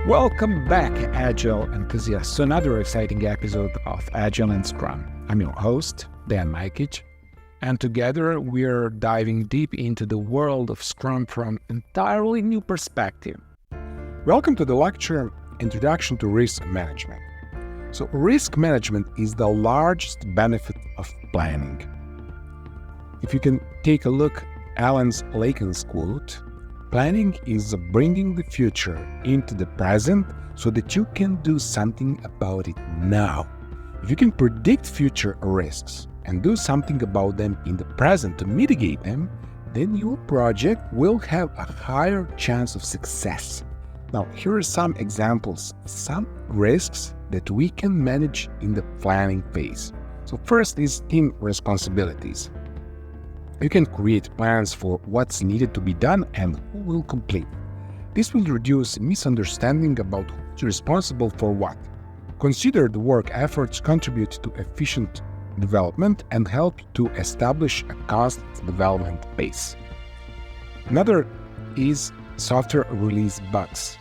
Welcome back, Agile enthusiasts, to another exciting episode of Agile and Scrum. I'm your host, Dan Majkic, and together we're diving deep into the world of Scrum from an entirely new perspective. Welcome to the lecture, Introduction to Risk Management. So, risk management is the largest benefit of planning. If you can take a look at Alan Laken's quote, planning is bringing the future into the present so that you can do something about it now. If you can predict future risks and do something about them in the present to mitigate them, then your project will have a higher chance of success. Now, here are some examples of some risks that we can manage in the planning phase. So first is team responsibilities. You can create plans for what's needed to be done and who will complete. This will reduce misunderstanding about who's responsible for what. Considered work efforts contribute to efficient development and help to establish a constant development pace. Another is software release bugs.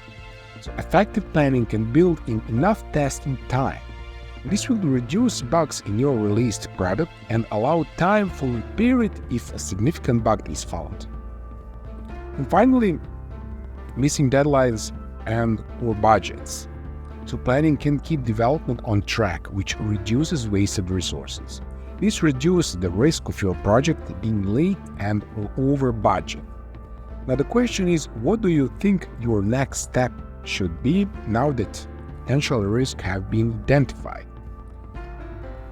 So effective planning can build in enough testing time. This will reduce bugs in your released product and allow time for repair it if a significant bug is found. And finally, missing deadlines and/or budgets. So planning can keep development on track, which reduces wasted resources. This reduces the risk of your project being late and over budget. Now the question is, what do you think your next step should be now that potential risks have been identified?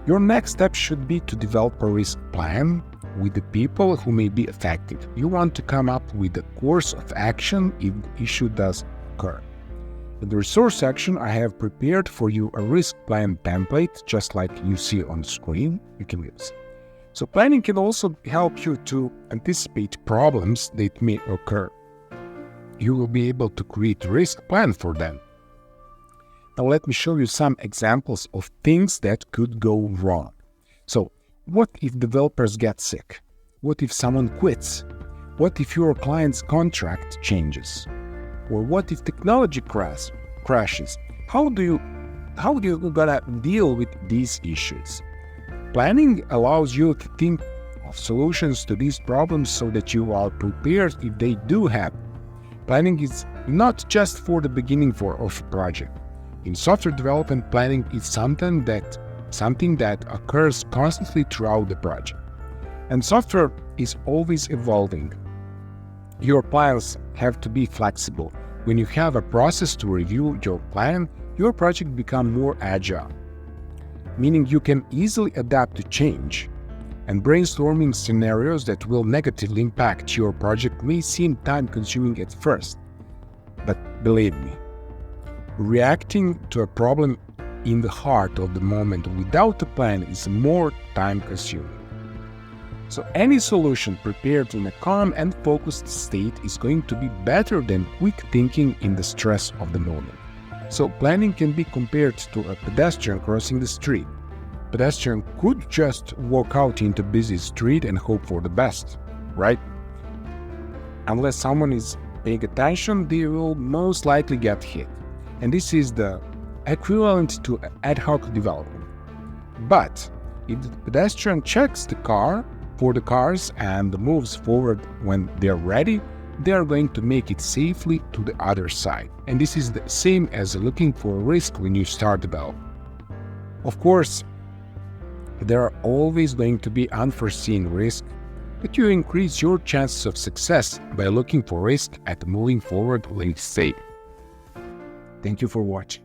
Your next step should be to develop a risk plan with the people who may be affected. You want to come up with a course of action if the issue does occur. In the resource section, I have prepared for you a risk plan template, just like you see on the screen. You can use. So planning can also help you to anticipate problems that may occur. You will be able to create a risk plan for them. Now let me show you some examples of things that could go wrong. So, what if developers get sick? What if someone quits? What if your client's contract changes? Or what if technology crashes? How do you gonna deal with these issues? Planning allows you to think of solutions to these problems so that you are prepared if they do happen. Planning is not just for the beginning of a project. In software development, planning is something that occurs constantly throughout the project. And software is always evolving. Your plans have to be flexible. When you have a process to review your plan, your project becomes more agile, meaning you can easily adapt to change. And brainstorming scenarios that will negatively impact your project may seem time-consuming at first. But believe me, reacting to a problem in the heart of the moment without a plan is more time-consuming. So any solution prepared in a calm and focused state is going to be better than quick thinking in the stress of the moment. So planning can be compared to a pedestrian crossing the street. Pedestrian could just walk out into a busy street and hope for the best, right? Unless someone is paying attention, they will most likely get hit. And this is the equivalent to ad hoc development. But if the pedestrian checks for the cars and moves forward when they're ready, they are going to make it safely to the other side. And this is the same as looking for a risk when you start development. Of course, there are always going to be unforeseen risks, but you increase your chances of success by looking for risk at moving forward late stage. Thank you for watching.